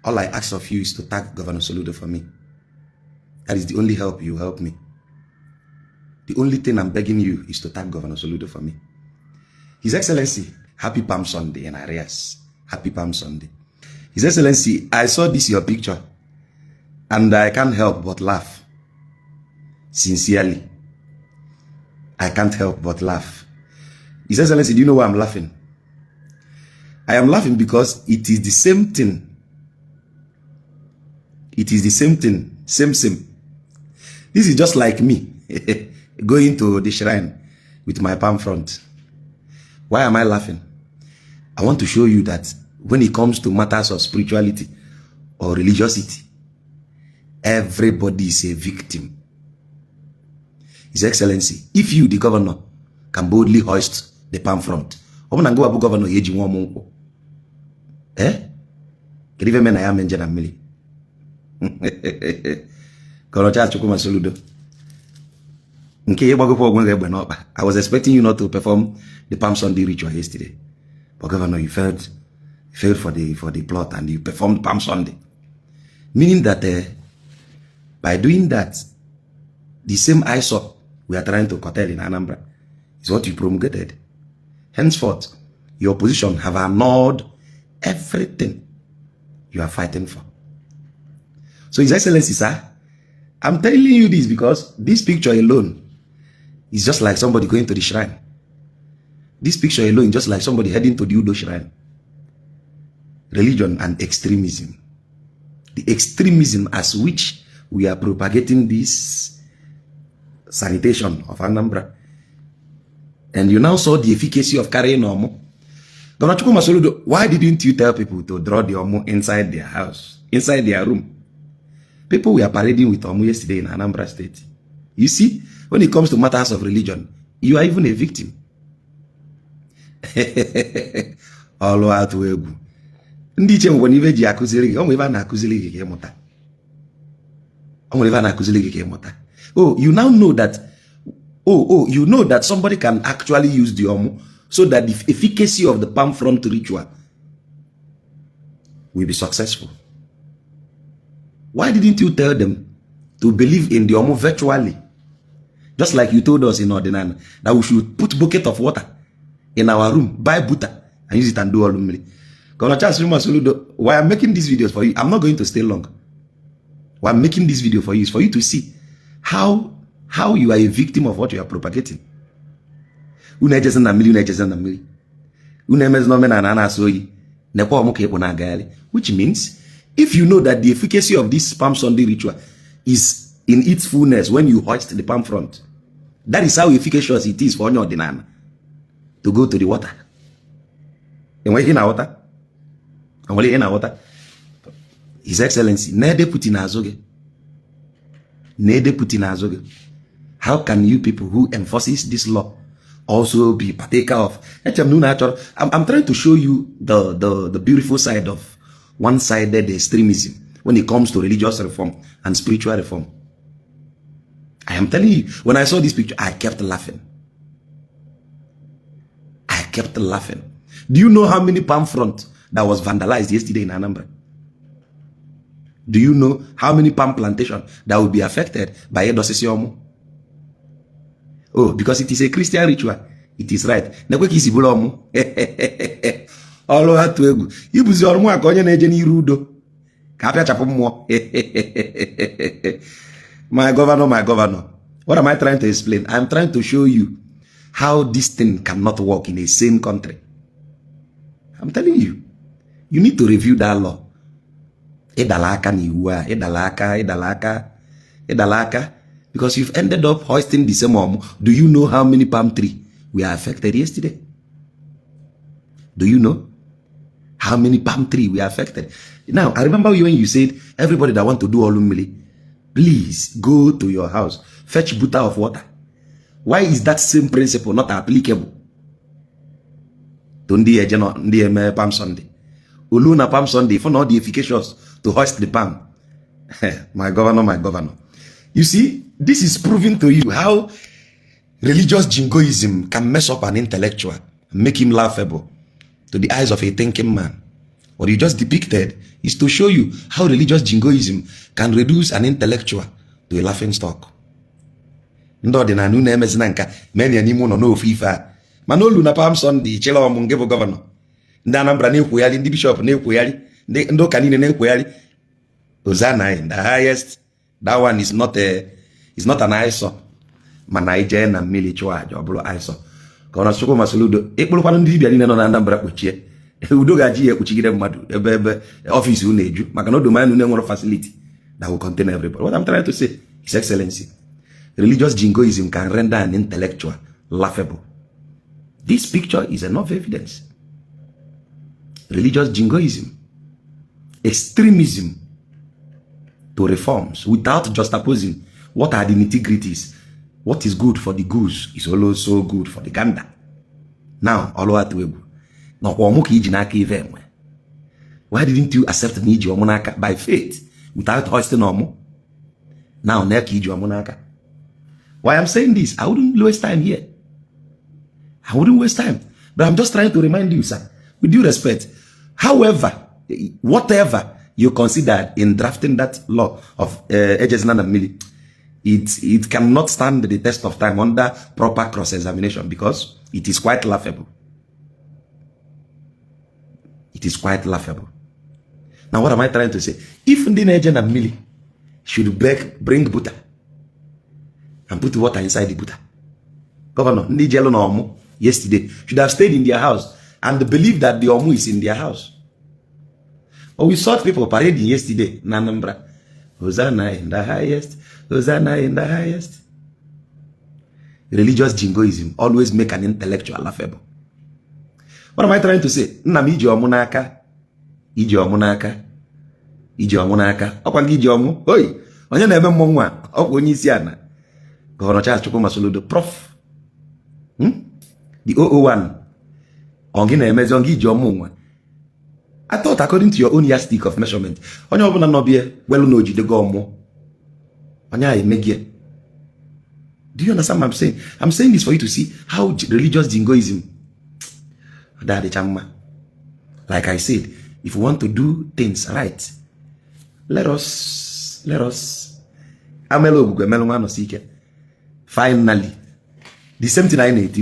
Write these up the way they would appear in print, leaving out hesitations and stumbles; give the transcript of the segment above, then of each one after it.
All I ask of you is to tag Governor Soludo for me. That is the only help you help me. The only thing I'm begging you is to tag Governor Soludo for me. His Excellency, happy Palm Sunday in arrears. Happy Palm Sunday. His Excellency, I saw this your picture and I can't help but laugh. Sincerely. I can't help but laugh. His Excellency, do you know why I'm laughing? I am laughing because it is the same thing. It is the same thing. Same. This is just like me going to the shrine with my palm front. Why am I laughing? I want to show you that when it comes to matters of spirituality or religiosity, everybody is a victim. His Excellency, if you, the governor, can boldly hoist the palm front, governor can even men I am engine and milli. I was expecting you not to perform the Palm Sunday ritual yesterday, but Governor, you failed for the plot and you performed Palm Sunday, meaning that by doing that, the same ISOP we are trying to curtail in Anambra is what you promulgated. Henceforth, your opposition have annulled everything you are fighting for. So, His Excellency, sir, I'm telling you this because this picture alone is just like somebody going to the shrine. This picture alone is just like somebody heading to the Udo shrine. Religion and extremism. The extremism as which we are propagating this sanitation of Anambra. And you now saw the efficacy of carrying Omo. Governor Chukwuma Soludo, why didn't you tell people to draw the Omo inside their house, inside their room? People were parading with Omo yesterday in Anambra State. You see, when it comes to matters of religion, you are even a victim. All out wegu. Ndi che mbo nive ji akuziri gị, o nwere na akuziri gị ka ịmụta. O nwere na akuziri gị ka ịmụta. Oh, you now know that you know that somebody can actually use the Omo so that the efficacy of the palm front ritual will be successful. Why didn't you tell them to believe in the Omo virtually? Just like you told us in Ordinary that we should put bucket of water in our room, buy butter, and use it and do all the Governor Charles Chukwuma Soludo, why I'm making these videos for you, I'm not going to stay long. Why I'm making this video for you is for you to see how you are a victim of what you are propagating. Which means, if you know that the efficacy of this Palm Sunday ritual is in its fullness when you hoist the palm front, that is how efficacious it is for your ordinary to go to the water. And when in water, and when in water, His Excellency, Nede Putin Azoge. Nede Putin Azoge. How can you people who enforces this law also be partaker of? I'm trying to show you the beautiful side of one-sided extremism when it comes to religious reform and spiritual reform. I am telling you, when I saw this picture, I kept laughing. I kept laughing. Do you know how many palm front that was vandalized yesterday in Anambra? Do you know how many palm plantation that will be affected by Edosisi Omo? Oh, because it is a Christian ritual. It is right. Nekwe kisi bula Omo. Olo hatu egu. Ibuzi Omo akonye na eje ni rudo. Kapia chapo mwo. My governor. What am I trying to explain? I'm trying to show you how this thing cannot work in a sane country. I'm telling you. You need to review that law. Edalaka niwa, edalaka. Because you've ended up hoisting the same Omo. Do you know how many palm trees were affected yesterday? Do you know how many palm trees were affected? Now, I remember when you said, everybody that want to do Olumili, please go to your house, fetch butter of water. Why is that same principle not applicable to Ndi Palm Sunday? Uluna Palm Sunday, for not the efficacious to hoist the palm. My governor. You see, this is proving to you how religious jingoism can mess up an intellectual and make him laughable to the eyes of a thinking man. What you just depicted is to show you how religious jingoism can reduce an intellectual to a laughing stock. Ndị ọdịnala unu emezina nka mee ya n'ime ụlọ n'ofu ife a mana olu na Palm Sunday chela ọmụ nke bụ gọvanọ ndị Anambra na-ekwogharị ndị bishọp na-ekwogharị ndị ụka niile na-ekwogharị Hosanna in the highest. That one is not an eyesore. Mana ije na mmiri chụọ aja ọ bụrụ eyesore ka ọ na Chukwuma Soludo ịkpụrụkwanụ ndị dibịa niile nọ na Anambra kpuchie udo gaji ya ekpuchigide mmadụ ebe ọfịs unu eju maka na odomanya unu enwere facility that will contain everybody. What I'm trying to say, His Excellency, religious jingoism can render an intellectual laughable. This picture is enough evidence. Religious jingoism, extremism to reforms without juxtaposing what are the nitty-gritties. What is good for the goose is also good for the gander. Now, why didn't you accept Niji Omunaka by faith without hoisting Omu? Now, Neki Omunaka. Why I'm saying this, I wouldn't waste time here. I wouldn't waste time. But I'm just trying to remind you, sir, with due respect. However, whatever you considered in drafting that law of Ejesina Mili, it cannot stand the test of time under proper cross-examination because it is quite laughable. It is quite laughable. Now, what am I trying to say? If the Ejesina Mili should bring Buddha and put water inside the Buddha, Governor, Nijelo no Omu yesterday should have stayed in their house and believe that the Omu is in their house. But we saw people parading yesterday in Anambra. Hosanna in the highest. Hosanna in the highest. Religious jingoism always make an intellectual laughable. What am I trying to say? Nnam iji ọmụ n'aka. Iji ọmụ n'aka. Iji ọmụ n'aka. Ọkwa gị iji ọmụ. Oi! Onye na-eme mmọnwụ a? Ọkwa onye isi ana. Gọvanọ Charles Chukwuma Soludo. Prof. The 001. Ongi na-emezi ongi iji ọmụ nwa. I thought according to your own yardstick of measurement, onye ọbụla nọbie welu na ojide go ọmụ. Onye a emegie. Do you understand what I'm saying? I'm saying this for you to see how religious jingoism. Like I said, if we want to do things right, let us finally, the same thing I need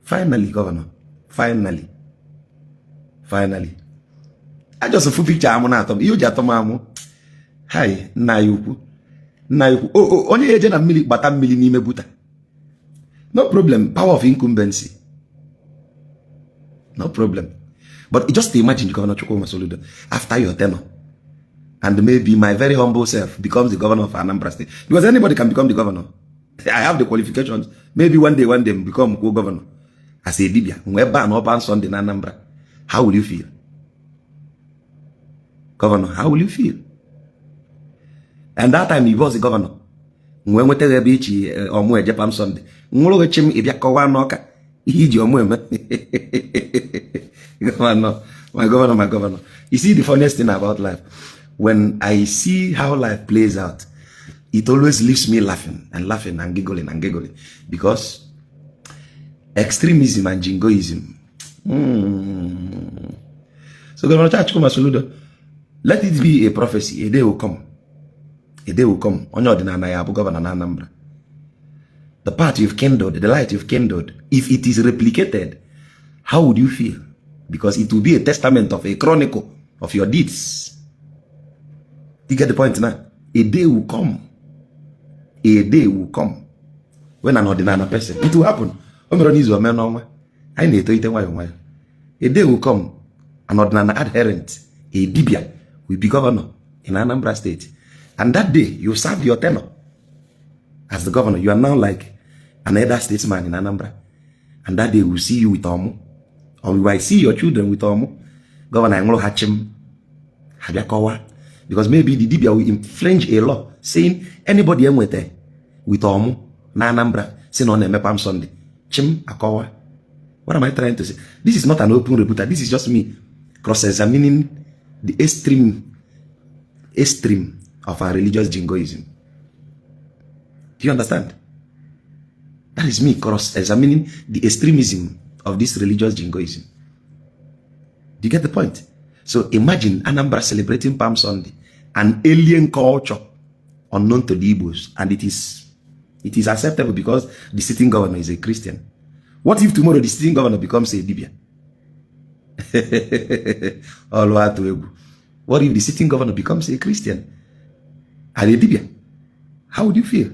finally, Governor, finally. I just a full picture atom. You just hi, na yuku. Only agent and milli bata milli ni mebuta. No problem. Power of incumbency. No problem. But just imagine Governor Chukwuma Soludo after your tenure. And maybe my very humble self becomes the governor of Anambra State. Because anybody can become the governor. I have the qualifications. Maybe one day become co-governor. As a Dibia, Weba and Open Sunday in Anambra. How will you feel? Governor, how will you feel? And that time he was the governor. When we tell the beach or more Japan Sunday, Molo chim if you call one knocker, heed your moment. Governor, my governor. You see the funniest thing about life. When I see how life plays out, it always leaves me laughing and giggling because extremism and jingoism. So Governor Chukwuma Soludo, let it be a prophecy. A day will come. A day will come. Governor. The path you've kindled, the light you've kindled, if it is replicated, how would you feel? Because it will be a testament of a chronicle of your deeds. You get the point now? A day will come. A day will come when an ordinary person, it will happen. A day will come, an ordinary adherent, a Dibia, will be governor in Anambra State. And that day, you serve your tenure as the governor. You are now like another statesman in Anambra. And that day, we'll see you with Omu. Or we will see your children with Omu. Governor Anglo Hachim, Habiakowa. Because maybe the Dibia will infringe a law saying anybody with Omu, na Anambra, saying on Palm Sunday. Chim Akowa. What am I trying to say? This is not an open rebuttal. This is just me cross-examining the extreme of our religious jingoism. Do you understand? That is me cross-examining the extremism of this religious jingoism. Do you get the point? So imagine Anambra celebrating Palm Sunday, an alien culture unknown to the Igbos, and it is acceptable because the sitting governor is a Christian. What if tomorrow the sitting governor becomes a Dibia? What if the sitting governor becomes a Christian and a Dibia? How would you feel?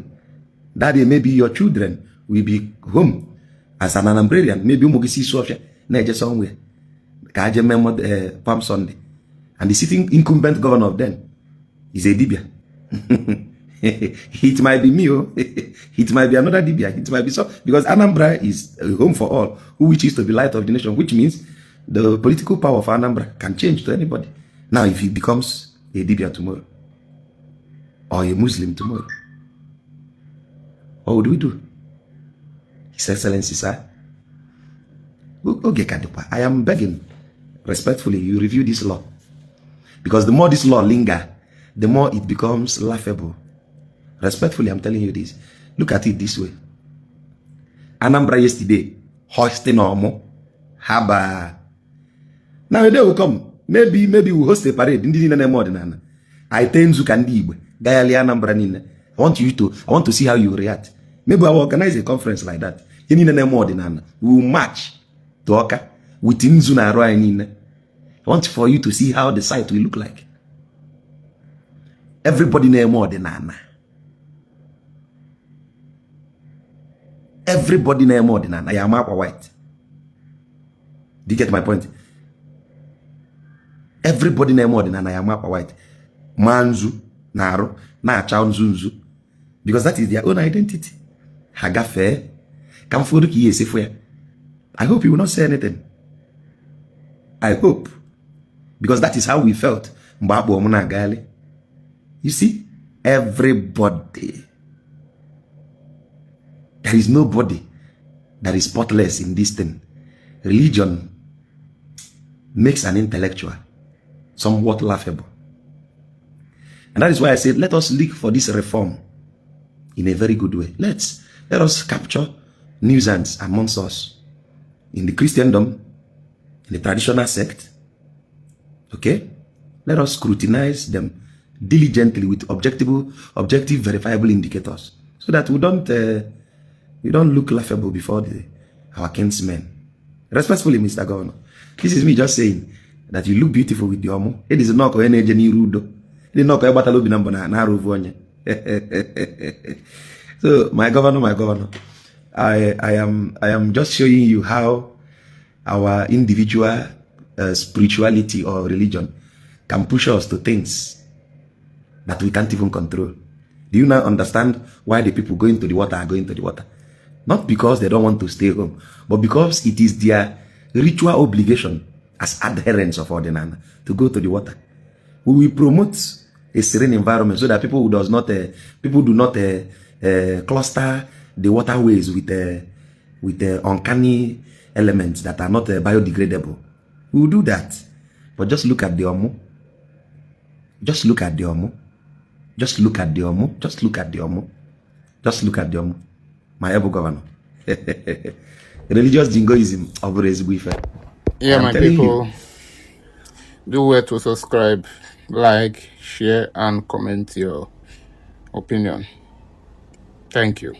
That day maybe your children will be home as an Anambrarian. Maybe Umogisi Sofia, Naja somewhere. Kaje Memo Palm Sunday. And the sitting incumbent governor of them is a Dibia. It might be me, it might be another Dibia, it might be so, because Anambra is a home for all who wishes to be light of the nation, which means the political power of Anambra can change to anybody. Now, if he becomes a Dibia tomorrow, or a Muslim tomorrow, what would we do? His Excellency, sir, I am begging, respectfully, you review this law. Because the more this law linger, the more it becomes laughable. Respectfully, I'm telling you this. Look at it this way. Anambra yesterday, hosting Omo, Haba. Now a day will come. Maybe we'll host a parade. I tell you Anambra. I want to see how you react. Maybe I will organize a conference like that. We will march to Oka with Nzuna Roy. I want for you to see how the site will look like. Everybody know more than Nana. Everybody know more than Nana. I am Aqua White. Do you get my point? Everybody know more than Nana. I am Aqua White. Manzu, Naro, Na Chow Zunzu. Because that is their own identity. Hagafe. I hope you will not say anything. I hope. Because that is how we felt. You see, everybody. There is nobody that is spotless in this thing. Religion makes an intellectual somewhat laughable. And that is why I said, let us look for this reform in a very good way. Let us capture nuisance amongst us in the Christendom, in the traditional sect. Okay? Let us scrutinize them diligently with objective, verifiable indicators, so that we don't look laughable before our kinsmen. Respectfully, Mr. Governor, this is me just saying that you look beautiful with the omo. It is not any rudo. It is not a battle na. So, my governor, I am just showing you how our individual spirituality or religion can push us to things that we can't even control. Do you now understand why the people going to the water are going to the water? Not because they don't want to stay home, but because it is their ritual obligation as adherents of Ordinana to go to the water. We will promote a serene environment so that people do not cluster the waterways with uncanny elements that are not biodegradable. We will do that. But just look at the Omo. Just look at the Omo. Just look at the Omo. Just look at the Omo. Just look at the Omo. My able governor. Religious jingoism of Rezbuife. Yeah, my people. Do well to subscribe, like, share, and comment your opinion. Thank you.